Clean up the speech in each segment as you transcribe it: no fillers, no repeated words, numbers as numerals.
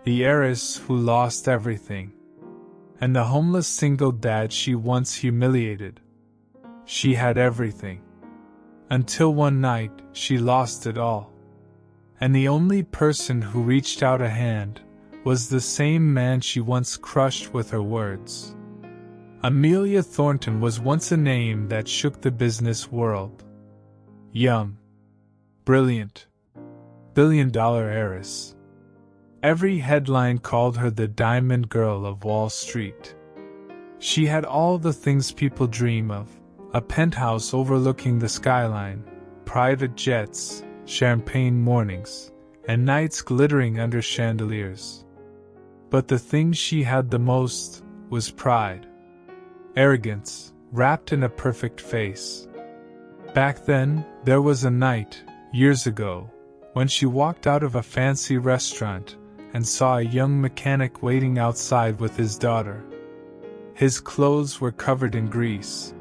the heiress who lost everything, and the homeless single dad she once humiliated. She had everything. Until one night, she lost it all. And the only person who reached out a hand was the same man she once crushed with her words. Amelia Thornton was once a name that shook the business world. Young, brilliant, billion-dollar heiress. Every headline called her the Diamond Girl of Wall Street. She had all the things people dream of: a penthouse overlooking the skyline, private jets, champagne mornings, and nights glittering under chandeliers. But the thing she had the most was pride. Arrogance, wrapped in a perfect face. Back then, there was a night, years ago, when she walked out of a fancy restaurant and saw a young mechanic waiting outside with his daughter. His clothes were covered in grease,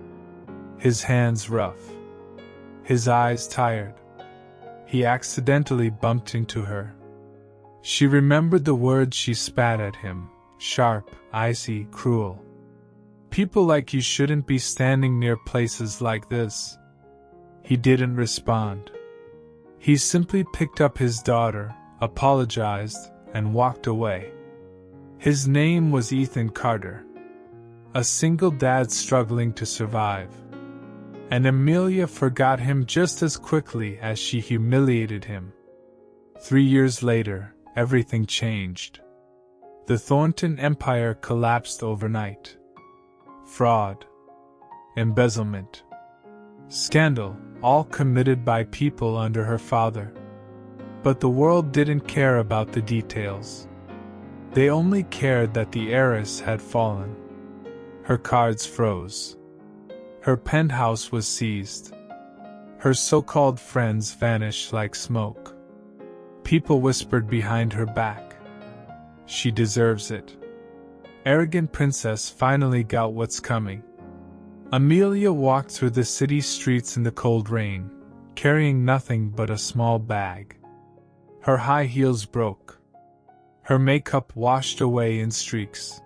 his hands rough, his eyes tired. He accidentally bumped into her. She remembered the words she spat at him: sharp, icy, cruel. People like you shouldn't be standing near places like this. He didn't respond. He simply picked up his daughter, apologized, and walked away. His name was Ethan Carter, a single dad struggling to survive. And Amelia forgot him just as quickly as she humiliated him. 3 years later, everything changed. The Thornton empire collapsed overnight. Fraud, embezzlement, scandal, all committed by people under her father. But the world didn't care about the details. They only cared that the heiress had fallen. Her cards froze. Her penthouse was seized. Her so-called friends vanished like smoke. People whispered behind her back, "She deserves it." Arrogant princess finally got what's coming. Amelia walked through the city streets in the cold rain, carrying nothing but a small bag. Her high heels broke. Her makeup washed away in streaks.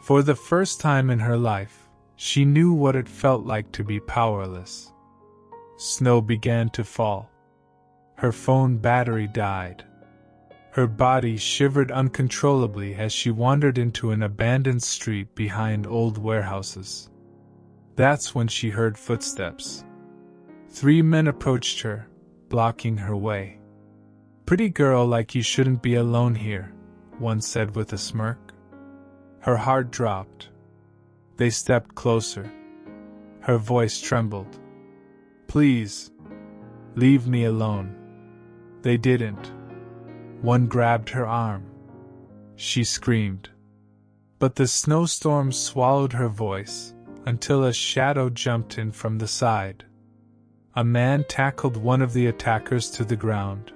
For the first time in her life, she knew what it felt like to be powerless. Snow began to fall. Her phone battery died. Her body shivered uncontrollably as she wandered into an abandoned street behind old warehouses. That's when she heard footsteps. 3 men approached her, blocking her way. "Pretty girl like you shouldn't be alone here," one said with a smirk. Her heart dropped. They stepped closer. Her voice trembled. "Please, leave me alone." They didn't. One grabbed her arm. She screamed. But the snowstorm swallowed her voice, until a shadow jumped in from the side. A man tackled one of the attackers to the ground.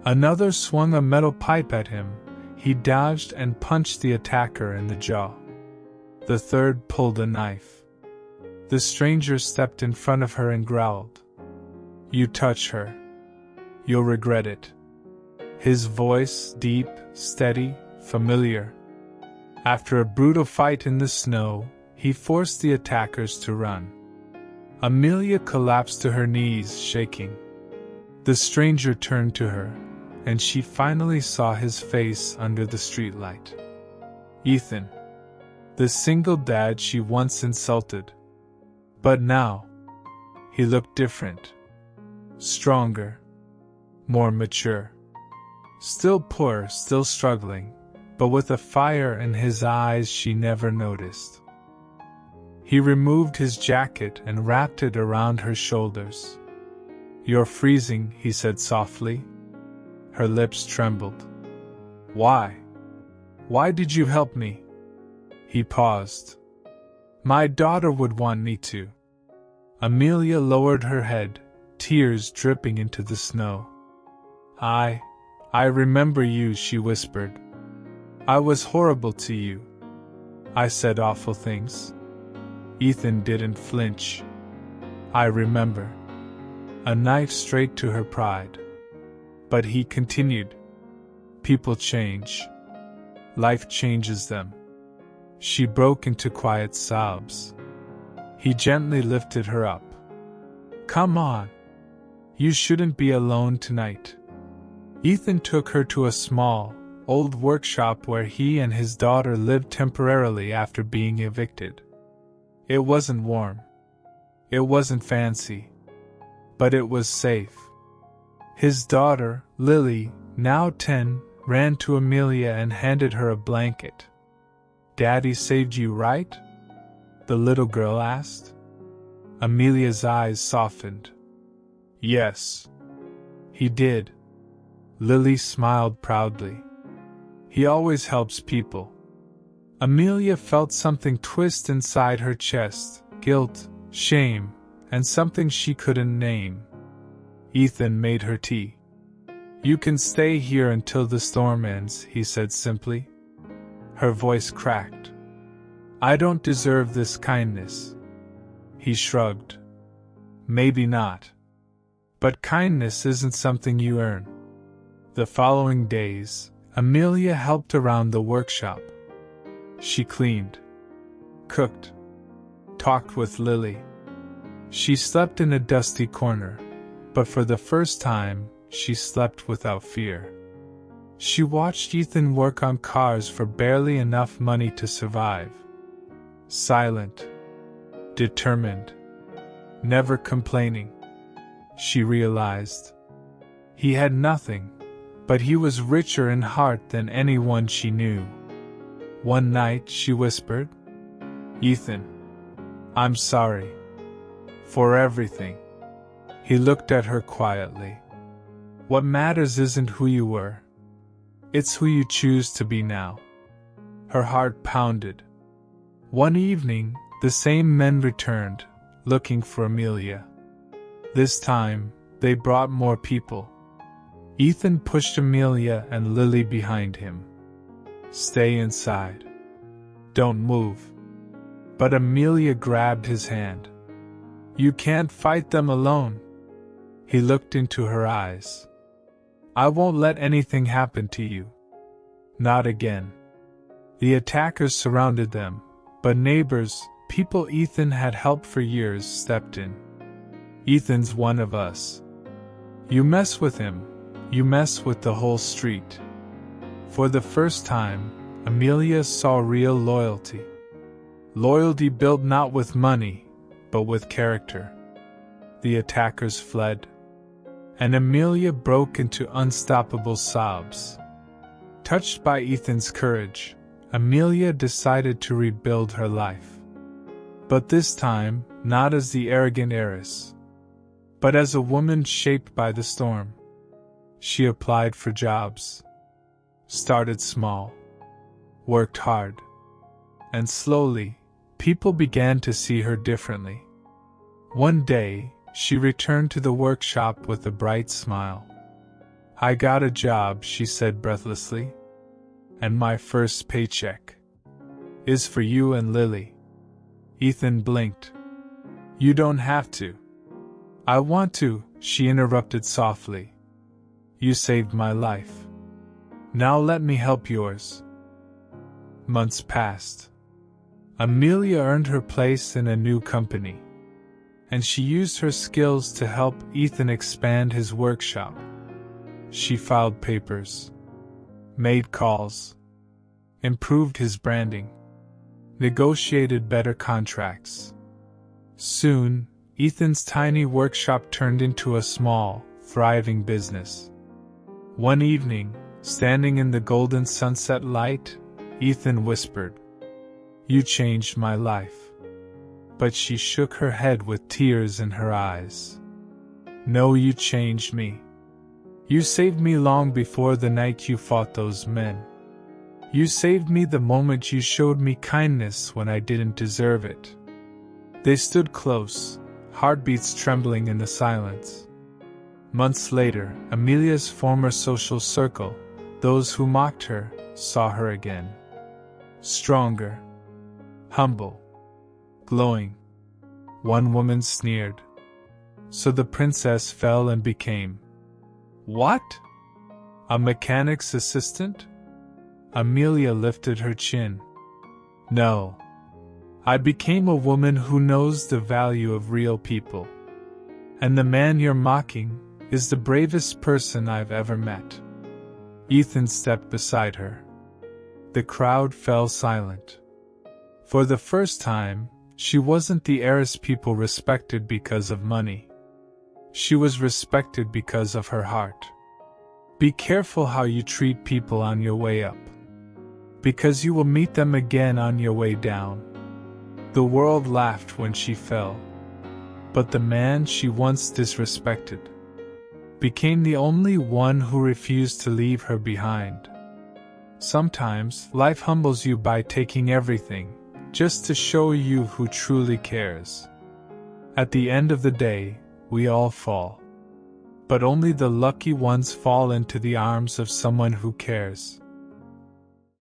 Another swung a metal pipe at him. He dodged and punched the attacker in the jaw. The third pulled a knife. The stranger stepped in front of her and growled, "You touch her, you'll regret it." His voice deep, steady, familiar. After a brutal fight in the snow, he forced the attackers to run. Amelia collapsed to her knees, shaking. The stranger turned to her, and she finally saw his face under the streetlight. Ethan, the single dad she once insulted. But now, he looked different. Stronger. More mature. Still poor, still struggling, but with a fire in his eyes she never noticed. He removed his jacket and wrapped it around her shoulders. "You're freezing," he said softly. Her lips trembled. "Why? Why did you help me?" He paused. "My daughter would want me to." Amelia lowered her head, tears dripping into the snow. I remember you," she whispered. "I was horrible to you. I said awful things." Ethan didn't flinch. "I remember." A knife straight to her pride. But he continued, People change. Life changes them. She broke into quiet sobs. He gently lifted her up. Come on. You shouldn't be alone tonight. Ethan took her to a small, old workshop where he and his daughter lived temporarily after being evicted. It wasn't warm. It wasn't fancy. But it was safe. His daughter, Lily, now 10, ran to Amelia and handed her a blanket. Daddy saved you, right? The little girl asked. Amelia's eyes softened. Yes. He did. Lily smiled proudly. He always helps people. Amelia felt something twist inside her chest, guilt, shame, and something she couldn't name. Ethan made her tea. You can stay here until the storm ends, he said simply. Her voice cracked. I don't deserve this kindness. He shrugged. Maybe not. But kindness isn't something you earn. The following days, Amelia helped around the workshop. She cleaned, cooked, talked with Lily. She slept in a dusty corner, but for the first time, she slept without fear. She watched Ethan work on cars for barely enough money to survive. Silent, determined, never complaining. She realized. He had nothing, but he was richer in heart than anyone she knew. One night she whispered, Ethan, I'm sorry. For everything. He looked at her quietly. What matters isn't who you were. It's who you choose to be now. Her heart pounded. One evening, the same men returned, looking for Amelia. This time, they brought more people. Ethan pushed Amelia and Lily behind him. Stay inside. Don't move. But Amelia grabbed his hand. You can't fight them alone. He looked into her eyes. I won't let anything happen to you. Not again. The attackers surrounded them, but neighbors, people Ethan had helped for years, stepped in. Ethan's one of us. You mess with him, you mess with the whole street. For the first time, Amelia saw real loyalty. Loyalty built not with money, but with character. The attackers fled, and Amelia broke into unstoppable sobs. Touched by Ethan's courage, Amelia decided to rebuild her life. But this time, not as the arrogant heiress, but as a woman shaped by the storm. She applied for jobs, started small, worked hard, and slowly, people began to see her differently. One day, she returned to the workshop with a bright smile. I got a job, she said breathlessly. And my first paycheck is for you and Lily. Ethan blinked. You don't have to. I want to, she interrupted softly. You saved my life. Now let me help yours. Months passed. Amelia earned her place in a new company, and she used her skills to help Ethan expand his workshop. She filed papers, made calls, improved his branding, negotiated better contracts. Soon, Ethan's tiny workshop turned into a small, thriving business. One evening, standing in the golden sunset light, Ethan whispered, You changed my life. But she shook her head with tears in her eyes. No, you changed me. You saved me long before the night you fought those men. You saved me the moment you showed me kindness when I didn't deserve it. They stood close, heartbeats trembling in the silence. Months later, Amelia's former social circle, those who mocked her, saw her again. Stronger, humble, glowing. One woman sneered. So the princess fell and became. What? A mechanic's assistant? Amelia lifted her chin. No. I became a woman who knows the value of real people. And the man you're mocking is the bravest person I've ever met. Ethan stepped beside her. The crowd fell silent. For the first time, she wasn't the heiress people respected because of money. She was respected because of her heart. Be careful how you treat people on your way up, because you will meet them again on your way down. The world laughed when she fell, but the man she once disrespected became the only one who refused to leave her behind. Sometimes, life humbles you by taking everything, just to show you who truly cares. At the end of the day, we all fall. But only the lucky ones fall into the arms of someone who cares.